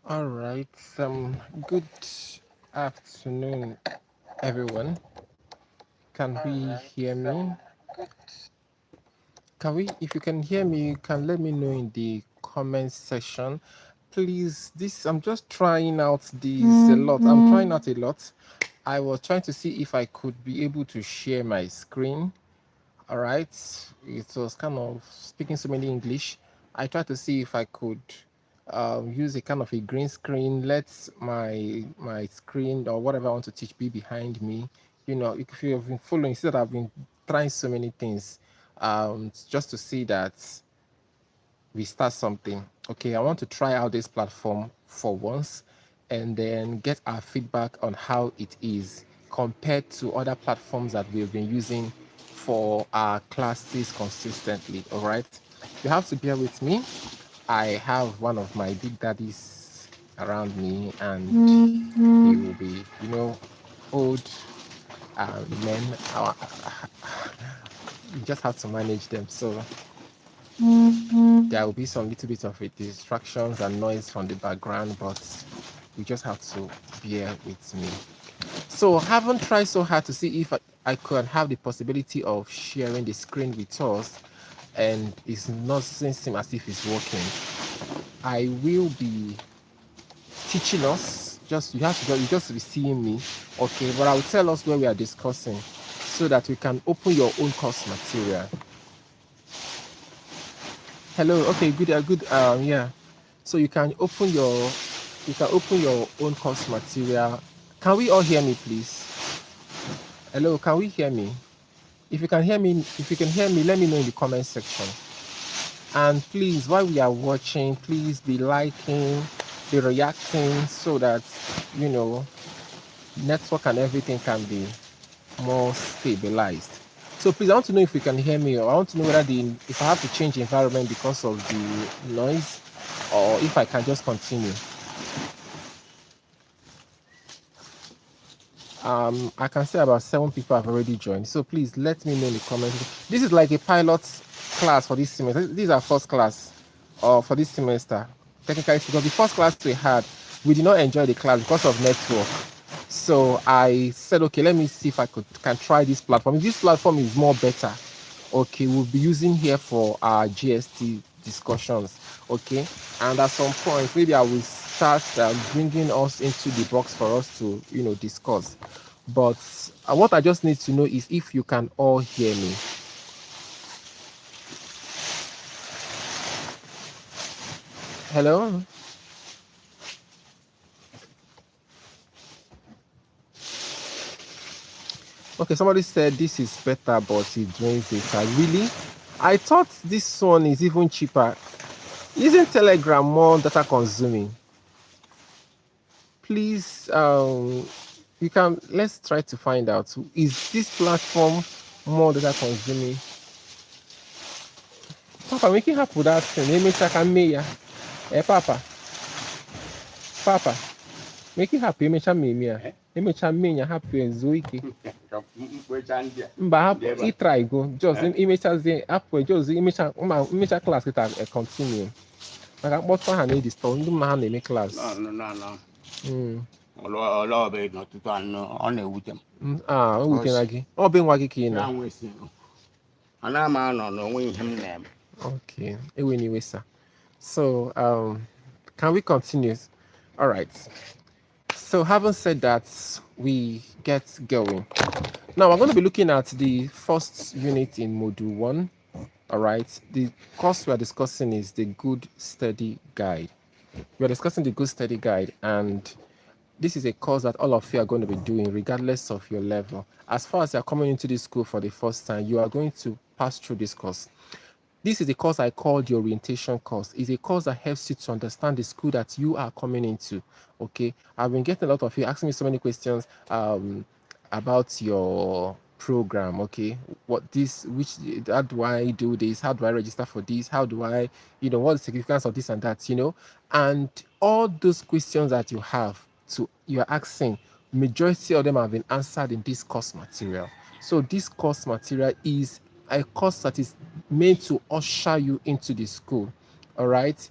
All right. Good afternoon, everyone. Can we hear me? If you can hear me, you can let me know in the comment section. Please, I'm just trying out this a lot. I'm trying out a lot. I was trying to see if I could be able to share my screen. All right. It was kind of speaking so many English. I tried to see if I could use a kind of a green screen, let my screen or whatever I want to teach be behind me. If you have been following, see that I've been trying so many things just to see that we start something. Okay, I want to try out this platform for once and then get our feedback on how it is compared to other platforms that we've been using for our classes consistently. All right, you have to bear with me. I have one of my big daddies around me, and he will be, old men. You just have to manage them. So there will be some little bit of distractions and noise from the background, but you just have to bear with me. So I haven't tried so hard to see if I could have the possibility of sharing the screen with us, and it's not seem as if it's working. I will be teaching us. You just be seeing me, okay? But I will tell us where we are discussing, so that we can open your own course material. Hello. Okay. Good. Good. Yeah. So you can open your own course material. Can we all hear me, please? Hello. Can we hear me? If you can hear me, let me know in the comment section. And please, while we are watching, please be liking, be reacting, so that you know network and everything can be more stabilized. So please, I want to know if you can hear me, or I want to know whether if I have to change environment because of the noise, or if I can just continue. I can say about 7 people have already joined. So please let me know in the comments. This is like a pilot class for this semester. These are first class for this semester. Technically, because the first class we had, we did not enjoy the class because of network. So I said, okay, let me see if I can try this platform. If this platform is more better, okay, we'll be using here for our GST discussions, okay? And at some point, maybe I will start bringing us into the box for us to, discuss. But what I just need to know is if you can all hear me. Hello? Okay, somebody said this is better, but it drains data. Really? I thought this one is even cheaper. Isn't Telegram more data consuming? Please, let's try to find out. Is this platform more data consuming? Papa, make it happen that thing. Let me check on me. Papa. Papa. Make it happy. Let me check me. Let me check me. Happy and Zoiki. Mba happy. He try go. Just image as the apple. Just image class get continue. Maka mkpọtụ aha na-edistọ ndị mma ha na-eme klaasị. Ọ na-ewute m. O wutela gị. Ọ bụ nwa gị ka ị nọ. Ana m anọ n'onwe ihe m na-eme. Okay, anyway, sir. So, can we continue? All right. So, having said that, we get going. Now, we're going to be looking at the first unit in Module 1. All right. The course we are discussing is the Good Study Guide. We are discussing the Good Study Guide, and this is a course that all of you are going to be doing regardless of your level. As far as you're coming into this school for the first time, you are going to pass through this course. This is a course I call the orientation course. It's a course that helps you to understand the school that you are coming into. Okay, I've been getting a lot of you asking me so many questions about your program. Okay, how do I do this? How do I register for this? How do I, what's the significance of this and that? And all those questions that you're asking, majority of them have been answered in this course material. So this course material is a course that is meant to usher you into the school. All right.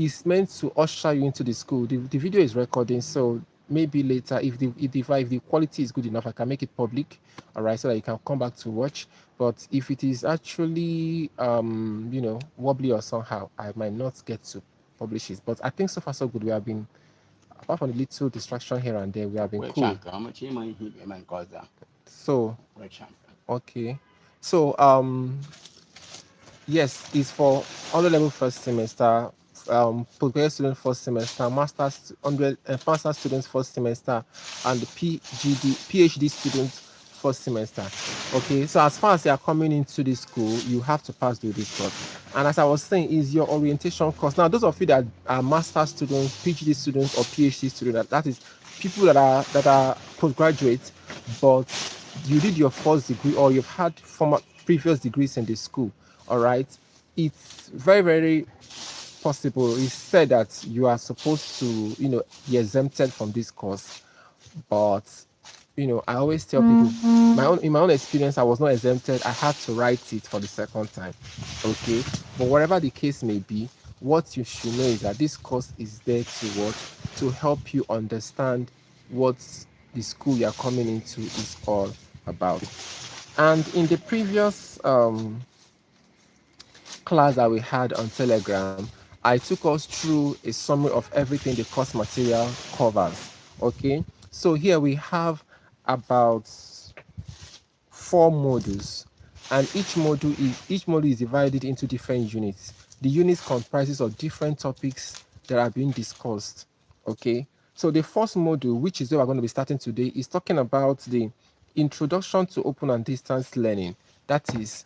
is meant to usher you into the school. The video is recording, so maybe later, if the quality is good enough, I can make it public, all right, so that you can come back to watch. But if it is actually wobbly or somehow, I might not get to publish it. But I think so far so good. We have been, apart from the little distraction here and there, we have been We're cool. chanka. I'm a chima in here, man, cause that. So We're chanka. okay, so yes, it's for under level first semester, postgraduate student first semester, master's 100 master students first semester, and the PhD students first semester. Okay, so as far as you are coming into this school, you have to pass through this course. And as I was saying, is your orientation course. Now, those of you that are master students, PhD students, or PhD students, that is people that are postgraduate, but you did your first degree or you've had former previous degrees in the school, all right, it's very, very possible. It's said that you are supposed to, be exempted from this course. But, I always tell people, in my own experience, I was not exempted. I had to write it for the second time. Okay. But whatever the case may be, what you should know is that this course is there to what? To help you understand what the school you're coming into is all about. And in the previous class that we had on Telegram, I took us through a summary of everything the course material covers. Okay, so here we have about 4 modules, and each module is divided into different units. The units comprises of different topics that are being discussed. Okay, so the first module, which is where we're going to be starting today, is talking about the introduction to open and distance learning. That is,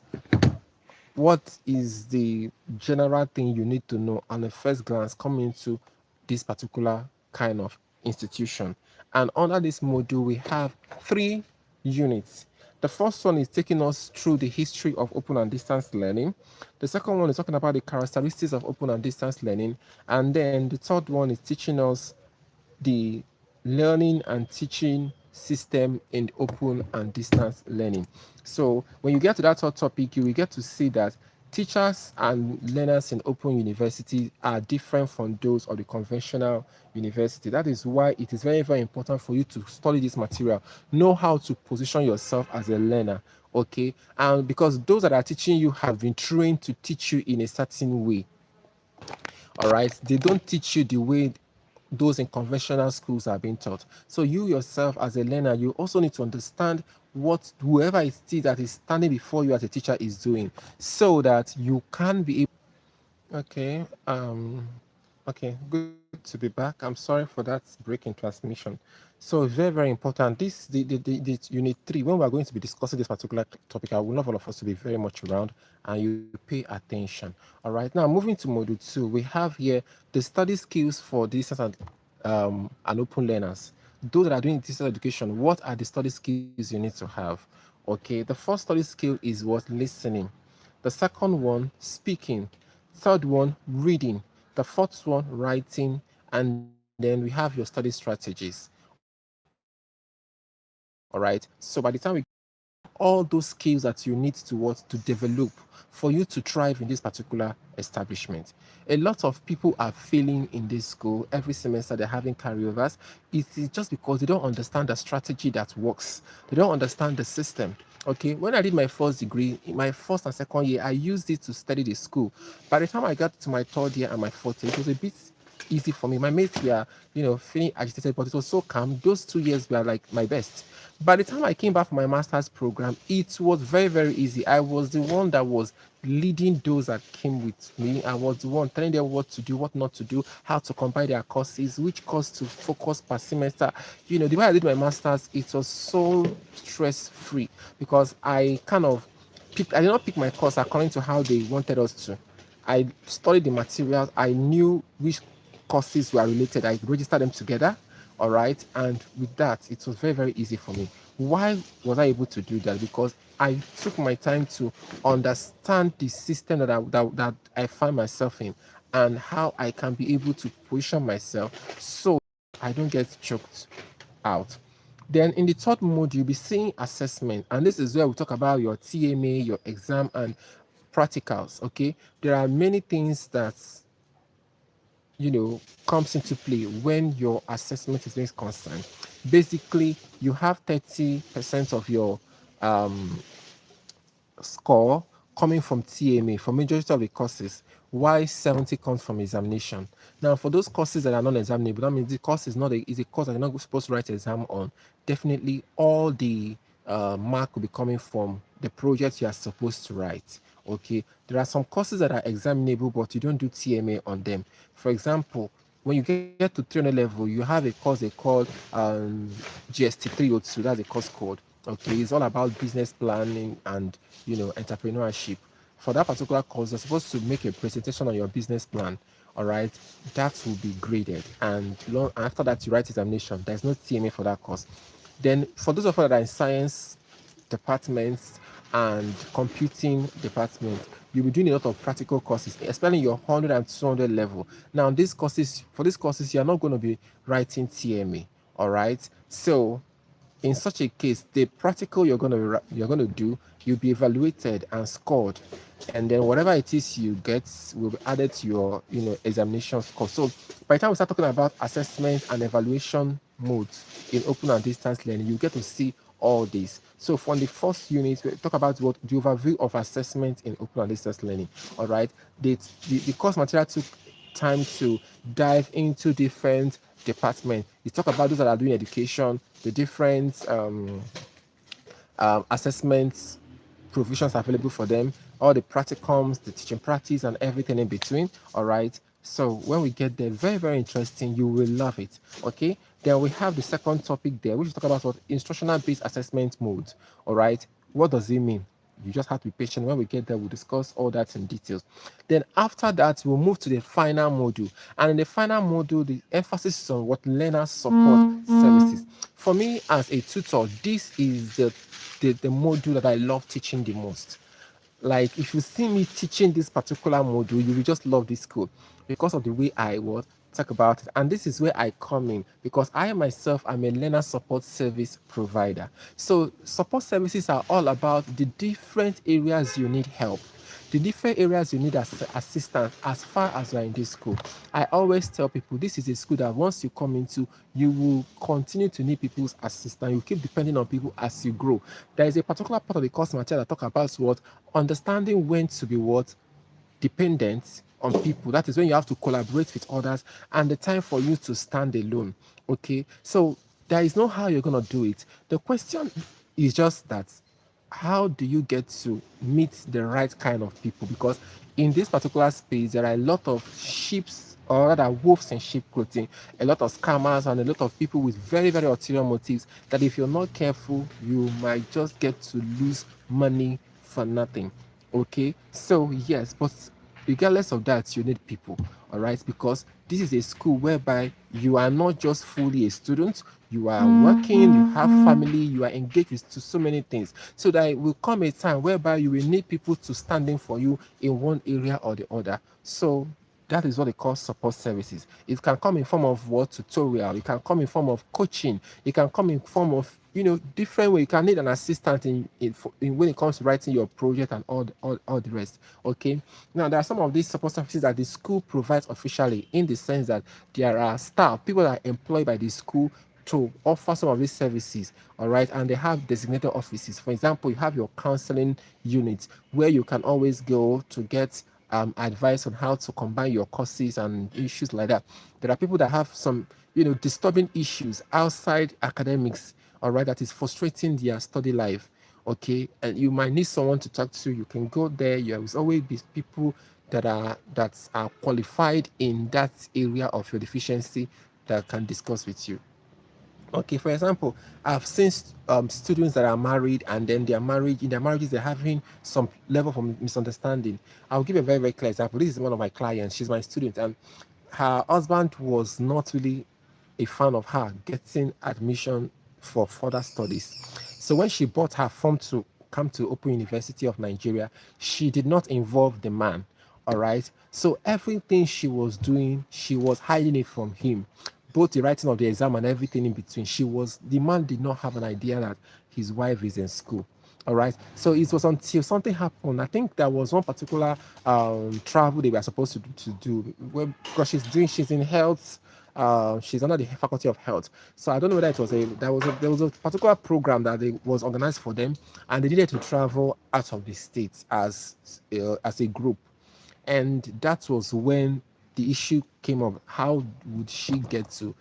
what is the general thing you need to know on a first glance coming into this particular kind of institution. And under this module, we have 3 units. The first one is taking us through the history of open and distance learning. The second one is talking about the characteristics of open and distance learning. And then the third one is teaching us the learning and teaching system in open and distance learning. So when you get to that third topic, you will get to see that teachers and learners in open university are different from those of the conventional university. That is why it is very, very important for you to study this material, know how to position yourself as a learner. Okay, and because those that are teaching you have been trained to teach you in a certain way. All right, they don't teach you the way those in conventional schools are being taught. So you yourself as a learner, you also need to understand what whoever it is that is standing before you as a teacher is doing, so that you can be able. Okay, good to be back. I'm sorry for that break in transmission. So very, very important. This the unit 3. When we are going to be discussing this particular topic, I would love all of us to be very much around and you pay attention. All right. Now moving to module 2, we have here the study skills for distance and open learners. Those that are doing distance education, what are the study skills you need to have? Okay. The first study skill is what? Listening. The second one, speaking. Third one, reading. The fourth one, writing. And then we have your study strategies. All right. So by the time we all those skills that you need to what to develop for you to thrive in this particular establishment. A lot of people are failing in this school every semester. They're having carryovers. It is just because they don't understand the strategy that works. They don't understand the system. Okay, when I did my first degree, in my first and second year, I used it to study the school. By the time I got to my third year and my fourth year, it was a bit easy for me. My mates were, feeling agitated, but it was so calm. Those 2 years were like my best. By the time I came back from my master's program, it was very, very easy. I was the one that was leading those that came with me. I was the one telling them what to do, what not to do, how to combine their courses, which course to focus per semester. The way I did my master's, it was so stress free because I did not pick my course according to how they wanted us to. I studied the materials. I knew which courses were related. I registered them together. All right. And with that, it was very, very easy for me. Why was I able to do that? Because I took my time to understand the system that I find myself in and how I can be able to position myself so I don't get choked out. Then in the third mode, you'll be seeing assessment, and this is where we talk about your TMA, your exam, and practicals. Okay, there are many things that comes into play when your assessment is being concerned. Basically, you have 30% of your um, score coming from TMA for majority of the courses, while 70 comes from examination. Now, for those courses that are non-examinable, that means the course is a course that you're not supposed to write exam on. Definitely, all the mark will be coming from the project you are supposed to write. Okay, there are some courses that are examinable, but you don't do TMA on them. For example, when you get to 300 level, you have a course they call GST 302. That's a course code. Okay, it's all about business planning and entrepreneurship. For that particular course, you're supposed to make a presentation on your business plan. All right, that will be graded, and after that, you write examination. There's no TMA for that course. Then, for those of us that are in science departments and computing department, you'll be doing a lot of practical courses, especially your 100 and 200 level. Now, for these courses, you're not going to be writing TMA. All right, so in such a case, the practical you're gonna do, you'll be evaluated and scored, and then whatever it is you get will be added to your examination score. So by the time we start talking about assessment and evaluation modes in open and distance learning, you get to see all this. So from the first unit, we talk about what the overview of assessment in open and distance learning. All right, the course material took time to dive into different departments. You talk about those that are doing education, the different assessments provisions available for them, all the practicums, the teaching practice, and everything in between. All right. So when we get there, very, very interesting. You will love it. Okay. Then we have the second topic there, which is talk about what instructional based assessment mode. All right. What does it mean? You just have to be patient. When we get there, we'll discuss all that in details. Then after that, we'll move to the final module. And in the final module, the emphasis is on what learner support services. For me as a tutor, this is the module that I love teaching the most. Like if you see me teaching this particular module, you will just love this school because of the way I was talk about it. And this is where I come in because I myself am a learner support service provider. So support services are all about the different areas you need help, the different areas you need assistance as far as you are in this school. I always tell people this is a school that once you come into, you will continue to need people's assistance. You keep depending on people as you grow. There is a particular part of the course material that talk about what understanding when to be what dependent on people. That is when you have to collaborate with others and the time for you to stand alone. Okay, so there is no how you're gonna do it. The question is just that how do you get to meet the right kind of people? Because in this particular space, there are a lot of sheeps or rather wolves in sheep clothing, a lot of scammers and a lot of people with very, very ulterior motives that if you're not careful, you might just get to lose money for nothing. Okay, so yes, but regardless of that, you need people, all right, because this is a school whereby you are not just fully a student, you are working, you have family, you are engaged with so many things. So there will come a time whereby you will need people to stand in for you in one area or the other. So that is what they call support services. It can come in form of what tutorial, it can come in form of coaching, it can come in form of different way. You can need an assistant in when it comes to writing your project and all the rest. Okay, now there are some of these support services that the school provides officially, in the sense that there are staff, people that are employed by the school to offer some of these services. All right, and they have designated offices. For example, you have your counseling unit where you can always go to get advice on how to combine your courses and issues like that. There are people that have some disturbing issues outside academics, all right, that is frustrating their study life. Okay, and you might need someone to talk to. You can go there. You will always be people that are qualified in that area of your deficiency that can discuss with you. Okay, for example, I've seen students that are married and then they are married in their marriages they're having some level of misunderstanding. I'll give a very, very clear example. This is one of my clients. She's my student, and her husband was not really a fan of her getting admission for further studies. So when she bought her form to come to Open University of Nigeria, she did not involve the man. All right. So everything she was doing, she was hiding it from him. Both the writing of the exam and everything in between. The man did not have an idea that his wife is in school. All right. So it was until something happened. I think there was one particular travel they were supposed to do because she's in health. She's under the faculty of health. So I don't know whether it was there was a particular program that they was organized for them, and they needed to travel out of the state as a group, and that was when the issue came up. How would she get to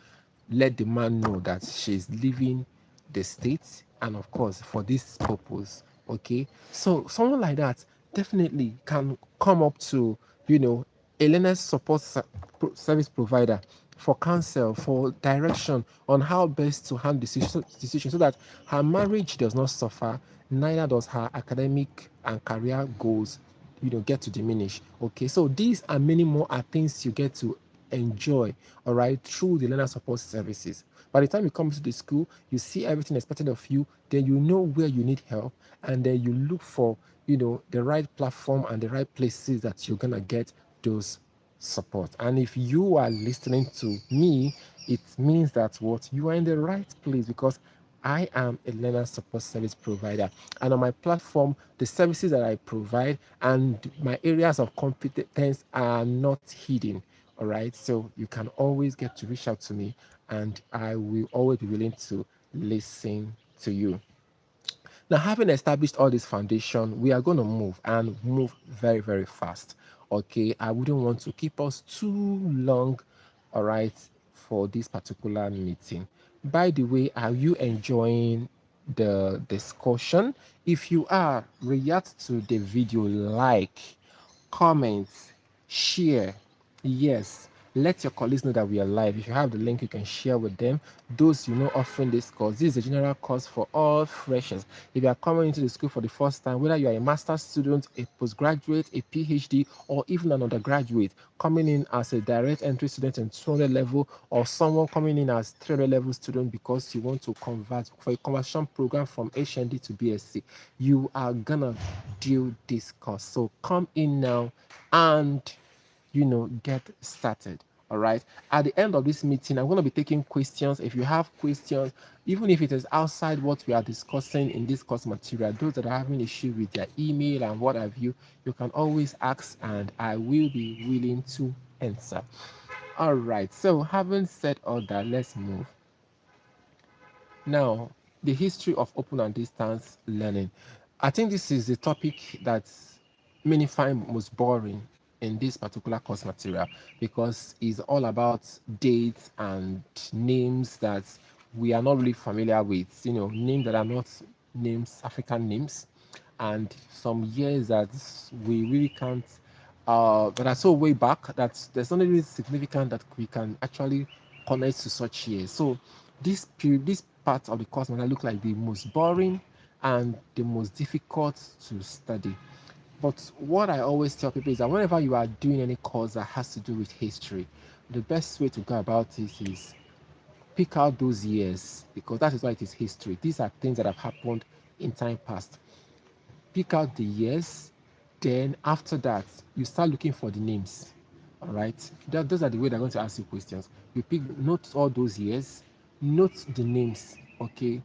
let the man know that she's leaving the state, and of course for this purpose? Okay, so someone like that definitely can come up to, a learner service provider for counsel, for direction on how best to handle decision so that her marriage does not suffer, neither does her academic and career goals get to diminish. Okay, so these and many more are things you get to enjoy, all right, through the learner support services. By the time you come to the school, you see everything expected of you, then you know where you need help, and then you look for the right platform and the right places that you're gonna get those support. And if you are listening to me, it means that what you are in the right place, because I am a learner support service provider, and on my platform, the services that I provide and my areas of competence are not hidden. All right, so you can always get to reach out to me, and I will always be willing to listen to you. Now, having established all this foundation, we are going to move and move very, very fast. Okay, I wouldn't want to keep us too long, all right, for this particular meeting. By the way, are you enjoying the discussion? If you are, react to the video, like, comment, share. Yes, let your colleagues know that we are live. If you have the link, you can share with them. Those offering this course. This is a general course for all freshers. If you are coming into the school for the first time, whether you are a master's student, a postgraduate, a PhD, or even an undergraduate, coming in as a direct entry student in 200 level, or someone coming in as 300 level student because you want to convert for a conversion program from HND to BSc, you are gonna do this course. So come in now and get started. All right, at the end of this meeting, I'm going to be taking questions. If you have questions, even if it is outside what we are discussing in this course material, those that are having issue with their email and what have you, you can always ask and I will be willing to answer. All right, so having said all that, let's move now. The history of open and distance learning. I think this is the topic that many find most boring in this particular course material, because it's all about dates and names that we are not really familiar with, names that are not names, African names, and some years that we really can't, that are so way back that there's not really significant that we can actually connect to such years. So this part of the course might look like the most boring and the most difficult to study. But what I always tell people is that whenever you are doing any course that has to do with history, the best way to go about it is pick out those years, because that is why it is history. These are things that have happened in time past. Pick out the years, then after that, you start looking for the names. All right, those are the way they're going to ask you questions. You note all those years, note the names, okay?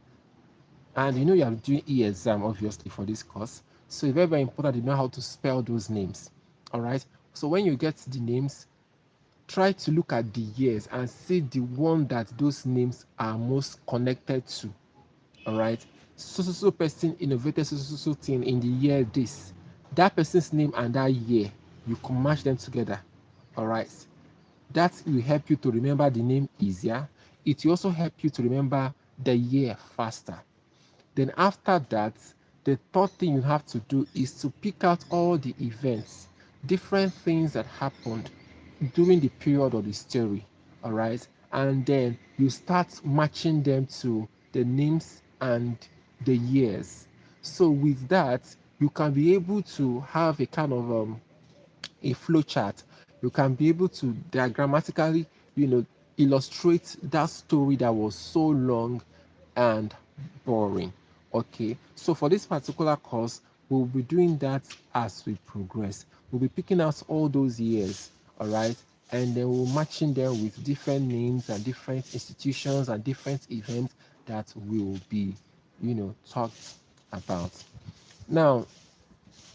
And you are doing e-exam obviously for this course, so it's very, very important you know how to spell those names. All right, so when you get the names, try to look at the years and see the one that those names are most connected to. All right, so person innovated so thing in the year this, that person's name and that year, you can match them together. All right, that will help you to remember the name easier. It will also help you to remember the year faster. Then after that, the third thing you have to do is to pick out all the events, different things that happened during the period of the story. All right, and then you start matching them to the names and the years. So with that, you can be able to have a kind of a flow chart. You can be able to diagrammatically, illustrate that story that was so long and boring. Okay, so for this particular course, we'll be doing that as we progress. We'll be picking out all those years, all right, and then we'll matching them with different names and different institutions and different events that will be, talked about. Now,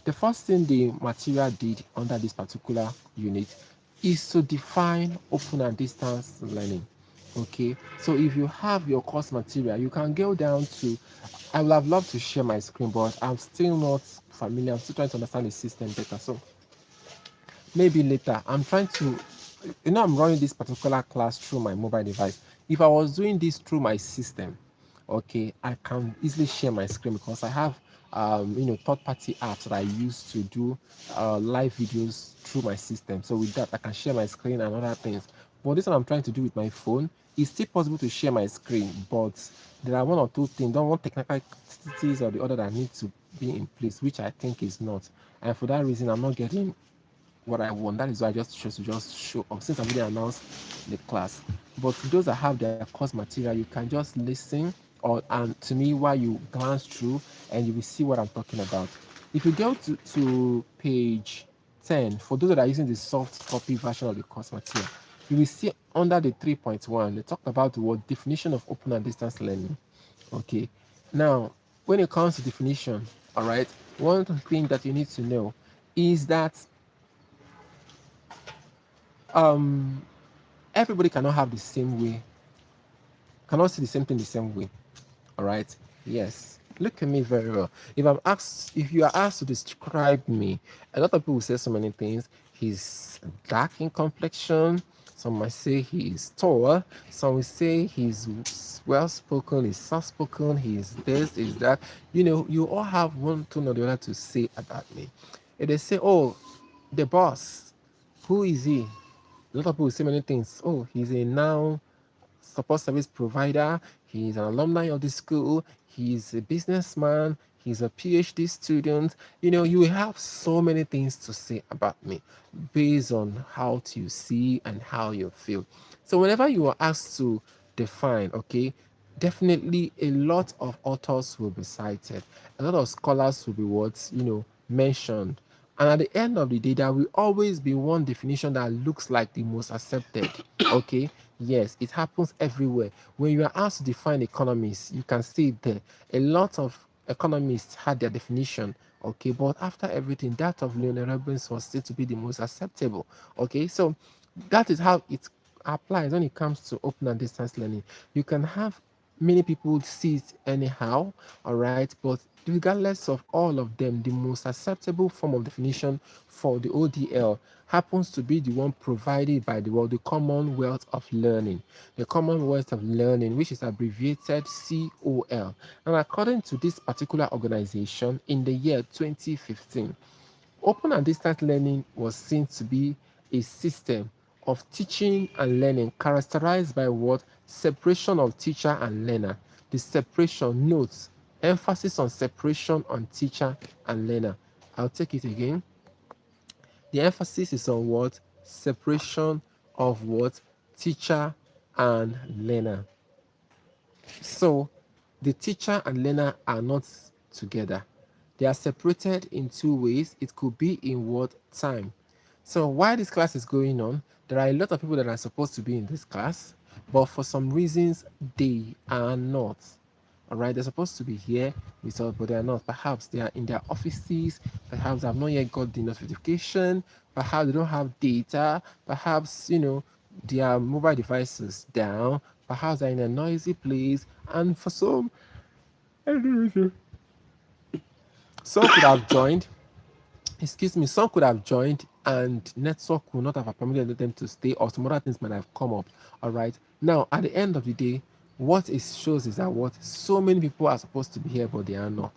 the first thing the material did under this particular unit is to define open and distance learning. Okay, so if you have your course material, you can go down to, I would have loved to share my screen, but I'm still not familiar. I'm still trying to understand the system better. So maybe later, I'm trying to, I'm running this particular class through my mobile device. If I was doing this through my system, okay, I can easily share my screen because I have third-party apps that I use to do live videos through my system. So with that, I can share my screen and other things. But this one I'm trying to do with my phone. It's still possible to share my screen, but there are one or two things, don't want technicalities or the other that need to be in place, which I think is not. And for that reason, I'm not getting what I want. That is why I just chose to just show up since I already announced the class. But those that have their course material, you can just listen or and to me while you glance through and you will see what I'm talking about. If you go to page 10, for those that are using the soft copy version of the course material, you will see under the 3.1, they talk about the word definition of open and distance learning. Okay. Now, when it comes to definition, all right, one thing that you need to know is that um everybody cannot have the same way, cannot see the same thing the same way. All right. Yes. Look at me very well. If you are asked to describe me, a lot of people will say so many things. He's dark in complexion. Some might say he is tall. Some will say he's well spoken, he's soft spoken, he's this, he's that. You all have one thing or the other to say about me. If they say, oh, the boss, who is he? A lot of people will say many things. Oh, he's a now support service provider. He's an alumni of the school. He's a businessman. He's a PhD student. You have so many things to say about me based on how you see and how you feel. So whenever you are asked to define, okay, definitely a lot of authors will be cited. A lot of scholars will be mentioned. And at the end of the day, there will always be one definition that looks like the most accepted. Okay, yes, it happens everywhere. When you are asked to define economists, you can see there a lot of economists had their definition. Okay, but after everything, that of Leonard Robbins was still to be the most acceptable. Okay, so that is how it applies when it comes to open and distance learning. You can have many people see it anyhow, all right, but regardless of all of them, the most acceptable form of definition for the ODL happens to be the one provided by the Commonwealth of Learning. The Commonwealth of Learning, which is abbreviated COL. And according to this particular organization, in the year 2015, open and distance learning was seen to be a system of teaching and learning characterized by what? Separation of teacher and learner. The separation notes, emphasis on separation on teacher and learner. I'll take it again. The emphasis is on what? Separation of what? Teacher and learner. So the teacher and learner are not together. They are separated in two ways. It could be in what time. So while this class is going on, there are a lot of people that are supposed to be in this class, but for some reasons they are not. All right, they're supposed to be here with us, but they are not. Perhaps they are in their offices. Perhaps they have not yet got the notification. Perhaps they don't have data. Perhaps their mobile devices down. Perhaps they're in a noisy place, and for some reason, some could have joined. Excuse me, some could have joined and network would not have permitted them to stay, or some other things might have come up. All right. Now, at the end of the day, what it shows is that what so many people are supposed to be here, but they are not.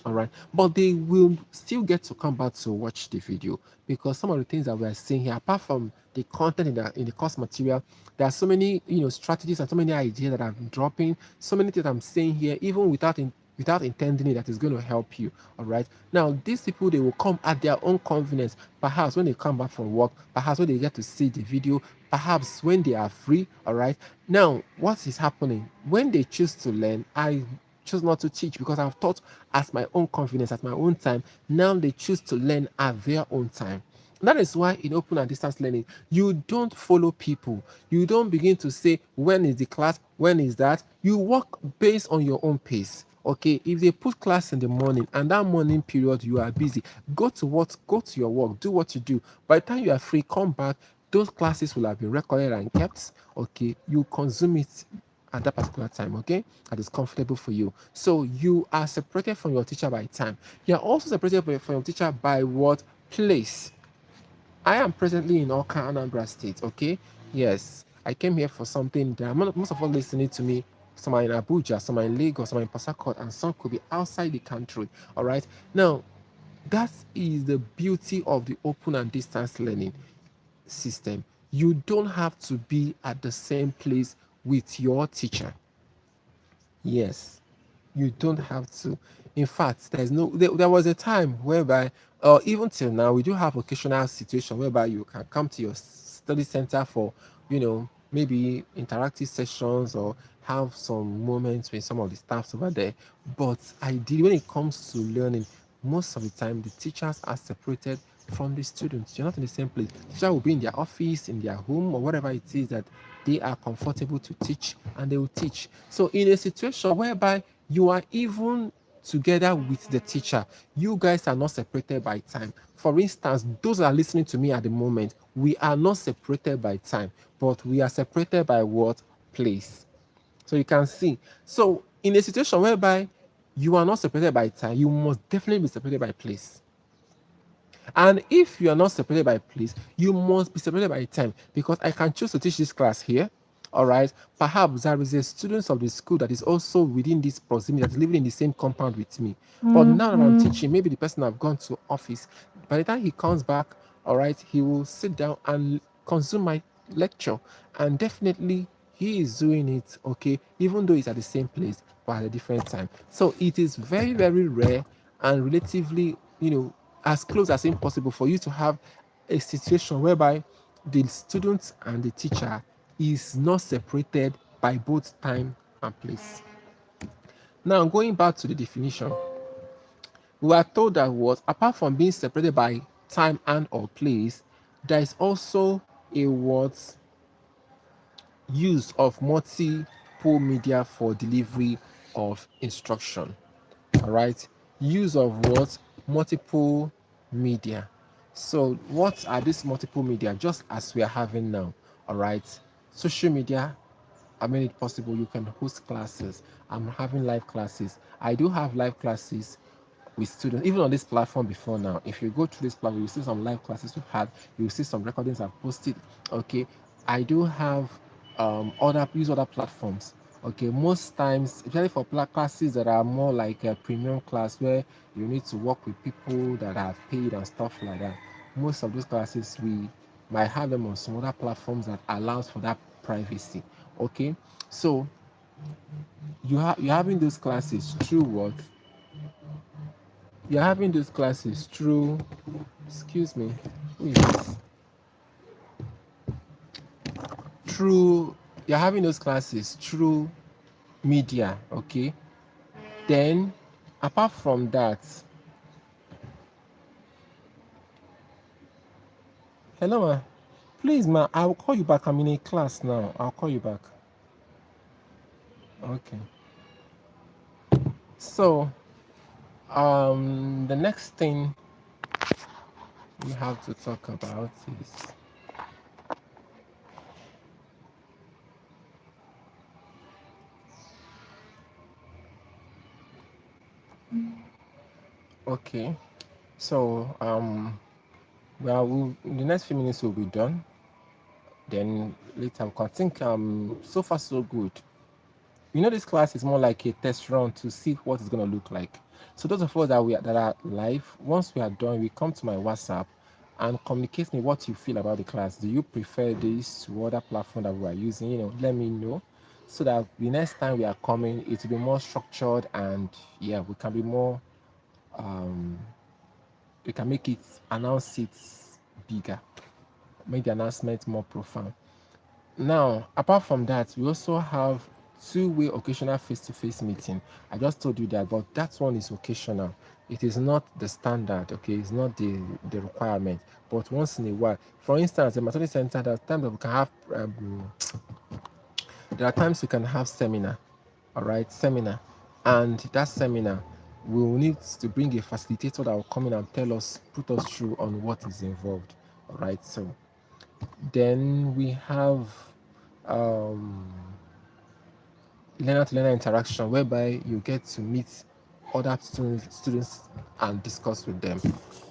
All right, but they will still get to come back to watch the video because some of the things that we are seeing here, apart from the content in the course material, there are so many strategies and so many ideas that I'm dropping, so many things I'm saying here, even without intending it, that is going to help you. All right, now these people, they will come at their own convenience, perhaps when they come back from work, perhaps when they get to see the video, perhaps when they are free. All right, now what is happening when they choose to learn? I choose not to teach because I've taught at my own convenience, at my own time. Now they choose to learn at their own time. That is why in open and distance learning, you don't follow people. You don't begin to say, when is the class? When is that? You work based on your own pace. Okay, if they put class in the morning and that morning period you are busy, go to what, go to your work, do what you do. By the time you are free, come back. Those classes will have been recorded and kept. Okay, you consume it at that particular time. Okay, that is comfortable for you. So you are separated from your teacher by time. You are also separated from your teacher by what place. I am presently in Oka, Anambra State. Okay, yes, I came here for something. There are most of us listening to me. Some are in Abuja, some are in Lagos, some are in Port Harcourt, and some could be outside the country. All right, now that is the beauty of the open and distance learning system. You don't have to be at the same place with your teacher. Yes, you don't have to. In fact, there was a time whereby, or even till now, we do have occasional situation whereby you can come to your study center for, maybe interactive sessions or have some moments with some of the staffs over there. But ideally, when it comes to learning, most of the time the teachers are separated from the students. You're not in the same place. The teacher will be in their office, in their home, or whatever it is that they are comfortable to teach, and they will teach. So in a situation whereby you are even together with the teacher, you guys are not separated by time. For instance, those that are listening to me at the moment, we are not separated by time, but we are separated by what? Place. So you can see. So in a situation whereby you are not separated by time, you must definitely be separated by place. And if you are not separated by place, you must be separated by time, because I can choose to teach this class here. All right. Perhaps there is a student of the school that is also within this proximity, that is living in the same compound with me. But now that I'm teaching, maybe the person have gone to office. By the time he comes back, all right, he will sit down and consume my lecture. And definitely he is doing it, okay, even though it's at the same place, but at a different time. So it is very, very rare and relatively, as close as impossible for you to have a situation whereby the student and the teacher is not separated by both time and place. Now, going back to the definition, we are told that what, apart from being separated by time and or place, there is also a what, use of multiple media for delivery of instruction. All right, use of what? Multiple media. So what are these multiple media? Just as we are having now. All right, social media, I made it possible. You can host classes. I'm having live classes. I do have live classes with students, even on this platform before now. If you go to this platform, you see some live classes we've had, you see some recordings I've posted. Okay, I do have other platforms. Okay, most times, especially for classes that are more like a premium class where you need to work with people that have paid and stuff like that. Most of those classes we might have them on some other platforms that allows for that privacy. Okay, so you're having those classes through what? You're having those classes through, excuse me, who is this? Through, you're having those classes through media, okay? Then, apart from that, hello, ma. Please, ma, I'll call you back. I'm in a class now. I'll call you back. Okay. So, the next thing we have to talk about is okay. So, well, in the next few minutes we'll be done. Then later, I think so far so good. This class is more like a test run to see what it's gonna look like. So those of us that are live, once we are done, we come to my WhatsApp and communicate me what you feel about the class. Do you prefer this to other platform that we are using? Let me know, so that the next time we are coming, it will be more structured, and yeah, we can be more we can make it, announce it bigger, make the announcement more profound. Now, apart from that, we also have two-way occasional face-to-face meeting. I just told you that, but that one is occasional. It is not the standard, okay? It's not the requirement. But once in a while, for instance, the maternity center, there are times that we can have there are times we can have seminar. All right, seminar. And that seminar, we will need to bring a facilitator that will come in and put us through on what is involved. All right. So then we have um, learner to learner interaction, whereby you get to meet other students and discuss with them.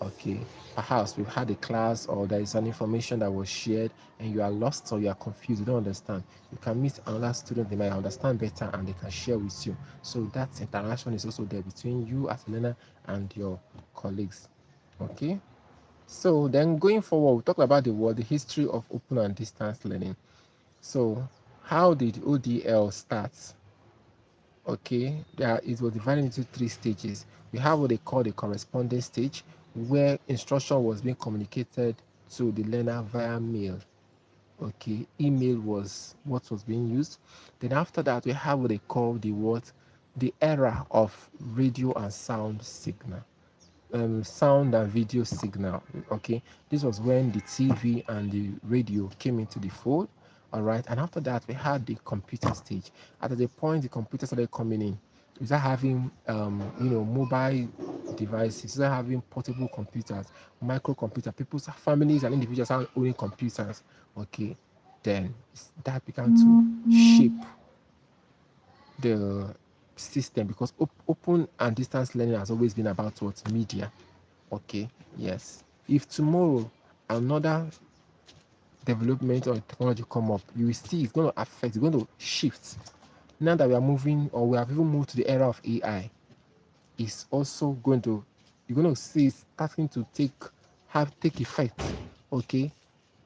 Okay, perhaps we've had a class or there is an information that was shared and you are lost or you are confused, you don't understand. You can meet another student, they might understand better and they can share with you. So that interaction is also there between you as a learner and your colleagues. Okay, so then going forward, we talk about the history of open and distance learning. So how did ODL start? Okay, it was divided into three stages. We have what they call the correspondence stage, where instruction was being communicated to the learner via mail. Okay, email was what was being used. Then after that, we have what they call the era of radio and sound signal, sound and video signal. Okay, this was when the TV and the radio came into the fold. All right, and after that we had the computer stage. At the point the computer started coming in, we started having mobile devices, we started having portable computers, microcomputer. People's families and individuals are owning computers. Okay, then that began to shape the system, because open and distance learning has always been about what media. Okay, yes. If tomorrow another development or technology come up, you will see it's going to affect, it's going to shift. Now that we are moving, or we have even moved to the era of AI, it's also going to, you're going to see it's starting to take effect. Okay,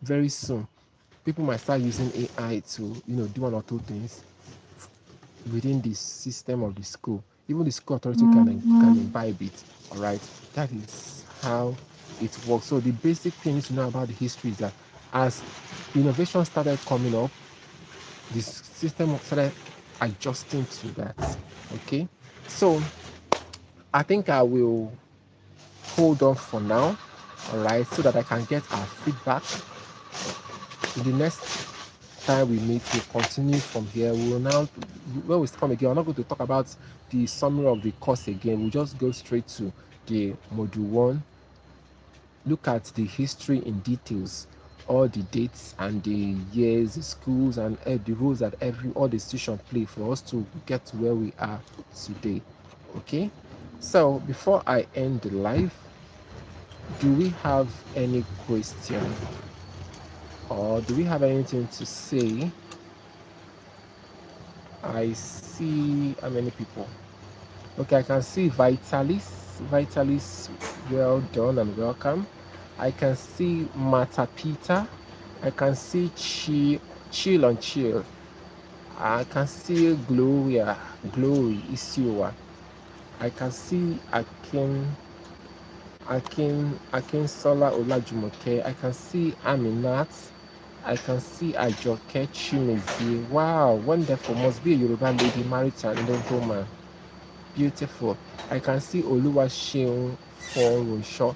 very soon. People might start using AI to do one or two things within the system of the school. Even the school authority can imbibe it. All right, that is how it works. So the basic things to know about the history is that as innovation started coming up, the system started adjusting to that. Okay, so I think I will hold on for now. All right, so that I can get our feedback. In the next time we meet, we'll continue from here. We will now, when we come again, I'm not going to talk about the summary of the course again. We'll just go straight to the module one, look at the history in details, all the dates and the years, the schools, and the roles that all the institutions play for us to get to where we are today. Okay, so before I end the live, do we have any question, or do we have anything to say? I see how many people. Okay, I can see Vitalis. Vitalis, well done and welcome. I can see Mata Peter. I can see Chill on Chill. I can see Glory Isiwa. I can see Akin Sola Olajumoke. I can see Aminat. I can see Ajoke Chimezi. Wow, wonderful. Must be a Yoruba lady married to an Indian man. Beautiful. I can see Oluwaseun Forosho.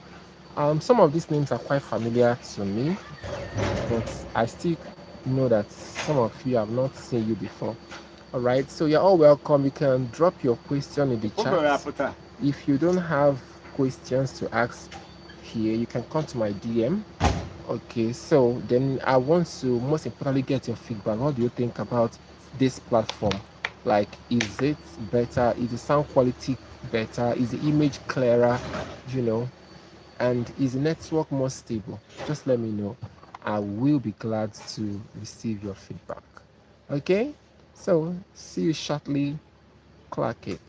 Some of these names are quite familiar to me, but I still know that some of you have not seen you before. All right, so you're all welcome. You can drop your question in the chat. If you don't have questions to ask here, you can come to my DM. Okay, so then I want to most importantly get your feedback. What do you think about this platform? Like, is it better? Is the sound quality better? Is the image clearer? And is the network more stable? Just let me know. I will be glad to receive your feedback. Okay, so see you shortly. Clock it.